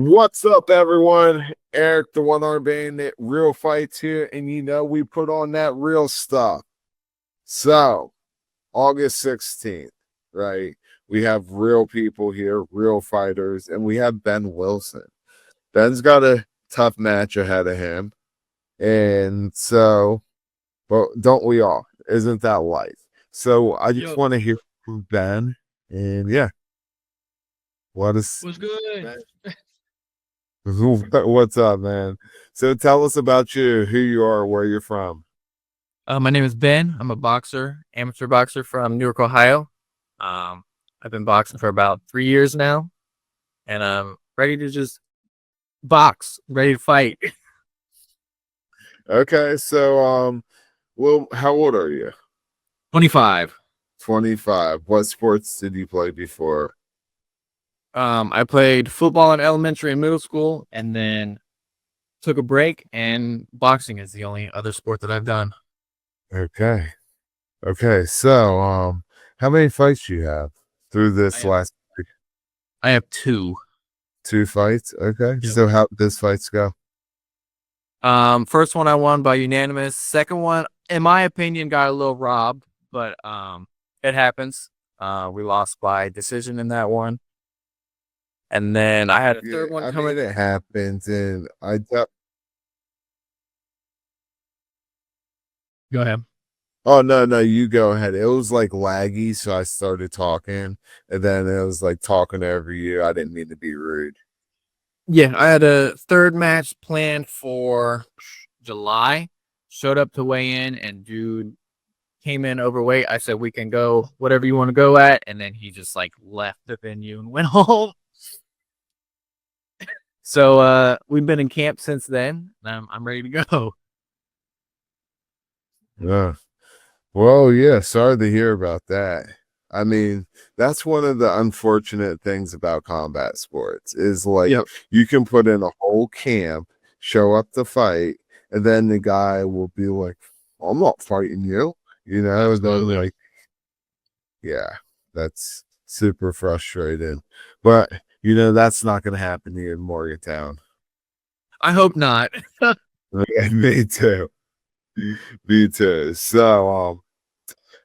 What's up, everyone? Eric, the one arm bandit, real fights here, and we put on that real stuff. So, August 16th, right? We have real people here, real fighters, and we have Ben Wilson. Ben's got a tough match ahead of him, and so, well, don't we all? Isn't that life? So, I just Yo, want to hear from Ben, and yeah, what is what's good? what's up, man? So tell us about you, who you are, where you're from. My name is Ben. I'm a boxer, amateur boxer from Newark, Ohio. I've been boxing for about 3 years now, and I'm ready to just box, ready to fight. Okay, so well, how old are you? 25. 25. What sports did you play before? I played football in elementary and middle school, and then took a break. And boxing is the only other sport that I've done. Okay. Okay, so how many fights do you have through I this have last I have two. two fights? Okay. Yep. So how did this fights go? First one I won by unanimous. Second one, in my opinion, got a little robbed, but it happens. We lost by decision in that one. And then I had a Yeah, third one I coming. mean it happens and Go ahead. oh no, you go ahead. It was like laggy, so I started talking and then it was like talking over you. I didn't mean to be rude. Yeah, I had a third match planned for July. Showed up to weigh in, and dude came in overweight. I said, "We can go whatever you want to go at," and then he just like left the venue and went home. So we've been in camp since then. And I'm ready to go. Yeah. Well, yeah, sorry to hear about that. I mean, that's one of the unfortunate things about combat sports is like Yep. you can put in a whole camp, show up to fight, and then the guy will be like, I'm not fighting you. They're Absolutely. like, yeah, that's super frustrating. But that's not gonna happen here in Morgantown. I hope not. Yeah, me too. Me too. So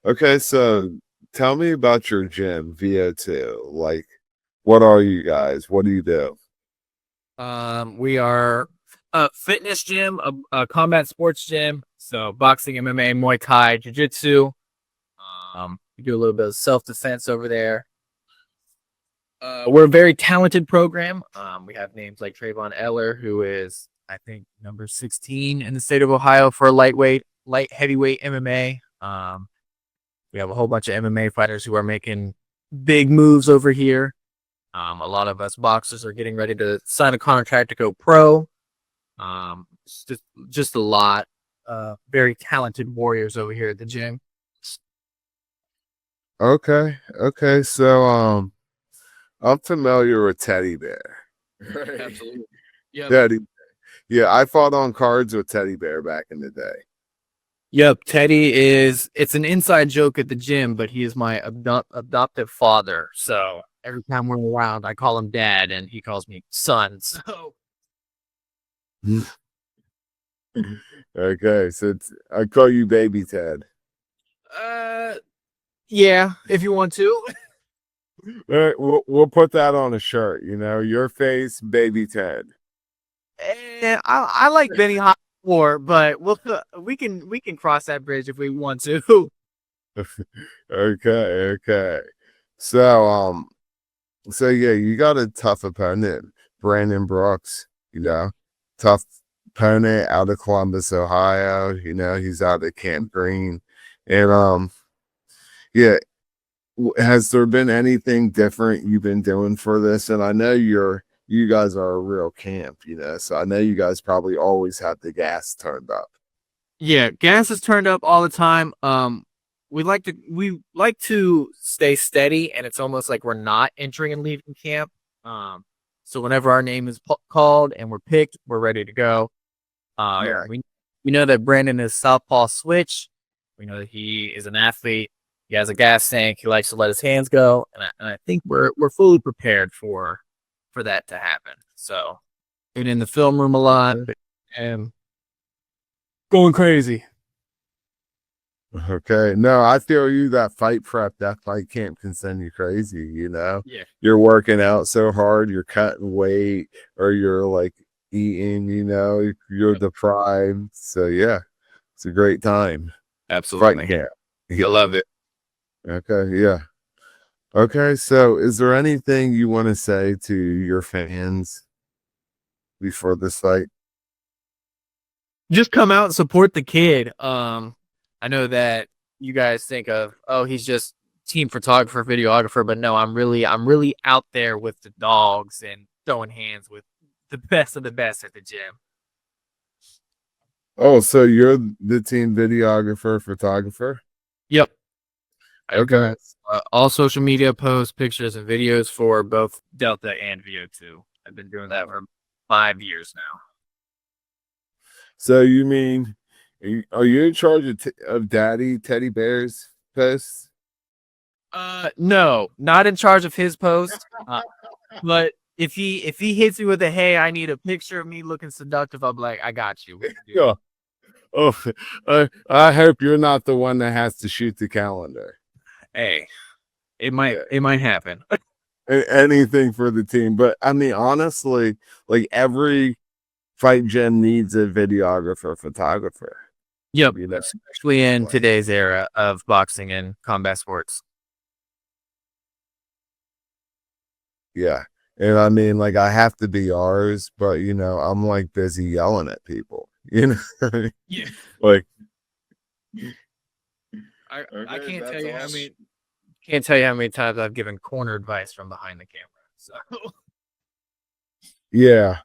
okay, so tell me about your gym, VO2. Like, what are you guys? What do you do? We are a fitness gym, a combat sports gym. So boxing, MMA, Muay Thai, Jiu Jitsu. We do a little bit of self defense over there. We're a very talented program. We have names like Trayvon Eller, who is, I think, number 16 in the state of Ohio for light heavyweight MMA. We have a whole bunch of MMA fighters who are making big moves over here. A lot of us boxers are getting ready to sign a contract to go pro. It's just a lot. Very talented warriors over here at the gym. Okay, okay. So I'm familiar with Teddy Bear. Right. Absolutely. Yep. Teddy. Yeah, I fought on cards with Teddy Bear back in the day. Yep. Teddy is, it's an inside joke at the gym, but he is my adoptive father. So every time we're around, I call him dad and he calls me son. So, Okay, so I call you Baby Ted. uh, yeah, if you want to. All right, we'll put that on a shirt. Your face, Baby Ted. I like Benny Hot more, but we can cross that bridge if we want to. Okay, okay. So so yeah, you got a tough opponent, Brandon Brooks. Tough opponent out of Columbus, Ohio. He's out of Camp Green, and yeah. Has there been anything different you've been doing for this? And I know you guys are a real camp, so I know you guys probably always have the gas turned up. Yeah, gas is turned up all the time. We like to stay steady, and it's almost like we're not entering and leaving camp. So whenever our name is called and we're picked, we're ready to go. Yeah. We know that Brandon is southpaw switch. We know that he is an athlete. He has a gas tank. He likes to let his hands go, and I think we're fully prepared for that to happen. So been in the film room a lot and going crazy. Okay. No, I feel you. That fight prep, that fight camp can send you crazy, Yeah. You're working out so hard, you're cutting weight, or you're like eating, you're Yep. deprived. So yeah, it's a great time. Fight Absolutely. camp. You love it. Okay, yeah. Okay, so is there anything you want to say to your fans before this fight? Just come out and support the kid. I know that you guys think of, oh, he's just team photographer, videographer, but no, I'm really out there with the dogs and throwing hands with the best of the best at the gym. Oh, so you're the team videographer, photographer? Yep. I Okay. do all social media posts, pictures, and videos for both Delta and VO2. I've been doing that for 5 years now. So you mean, are you in charge of Daddy Teddy Bear's posts? No, not in charge of his post. But if he hits me with a hey, I need a picture of me looking seductive, I'm like, I got you. We can do Yeah. Oh, I hope you're not the one that has to shoot the calendar. that. Hey, Yeah. it might happen. Anything for the team. But I mean, honestly, like every fight gym needs a videographer, Yep, you know. especially in Like, today's era of boxing and combat sports. yeah. And I mean, like, I have to be ours, but I'm like busy yelling at people, Yeah, like, I okay, can't tell that's you how awesome. many times I've given corner advice from behind the camera. So Yeah.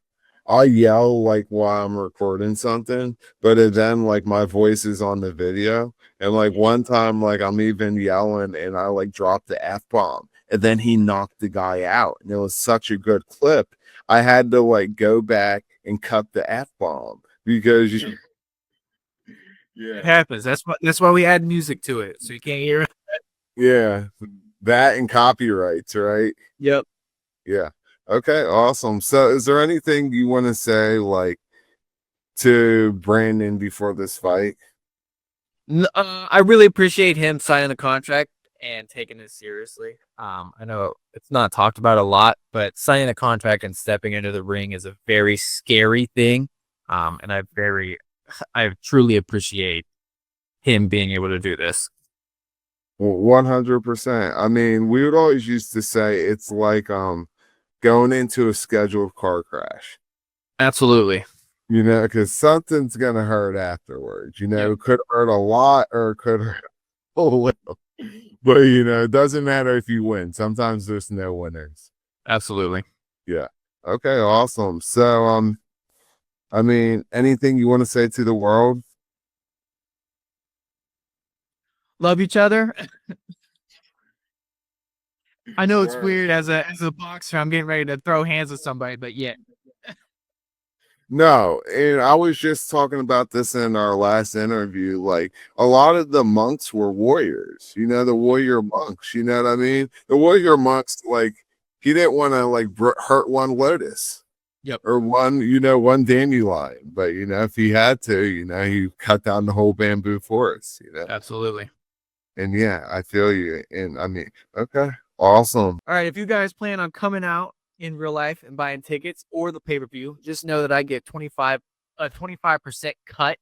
I yell like while I'm recording something, but then like my voice is on the video. And like one time, like I'm even yelling and I like dropped the F bomb and then he knocked the guy out. And it was such a good clip. I had to like go back and cut the F bomb because it yeah, happens. That's why we add music to it, so you can't hear it. yeah, that and copyrights, right? Yep. Yeah. Okay, awesome. So is there anything you want to say like to Brandon before this fight? I really appreciate him signing the contract and taking it seriously. I know it's not talked about a lot, but signing a contract and stepping into the ring is a very scary thing. And I truly appreciate him being able to do this. 100%. I mean, we would always used to say it's like going into a scheduled car crash, Absolutely. because something's gonna hurt afterwards. Yep. It could hurt a lot or it could hurt a little. But it doesn't matter if you win. Sometimes there's no winners. Absolutely. Yeah. Okay, awesome. So I mean, anything you want to say to the world? Love each other. I know it's Word. weird as a boxer. I'm getting ready to throw hands with somebody, but yeah. No, and I was just talking about this in our last interview. Like a lot of the monks were warriors, the warrior monks, you know what I mean? The warrior monks, like, he didn't want to like hurt one lotus Yep. or one dandelion, but if he had to, he cut down the whole bamboo forest. Absolutely. And yeah, I feel you. And I mean, okay, awesome. All right, if you guys plan on coming out in real life and buying tickets or the pay-per-view, just know that I get 25% cut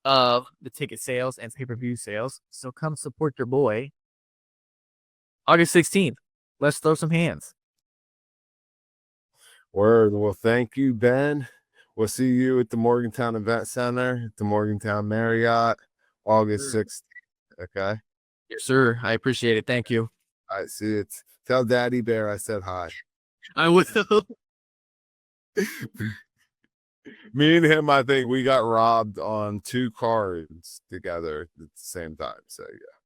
of the ticket sales and pay-per-view sales. So come support your boy. August 16th. Let's throw some hands. Word. Well, thank you, Ben. We'll see you at the Morgantown Event Center, at the Morgantown Marriott, August 16th. Okay. Yes, sir. I appreciate it. Thank you. I see it. Tell Daddy Bear I said hi. I will. Me and him, I think we got robbed on 2 cards together at the same time. So yeah.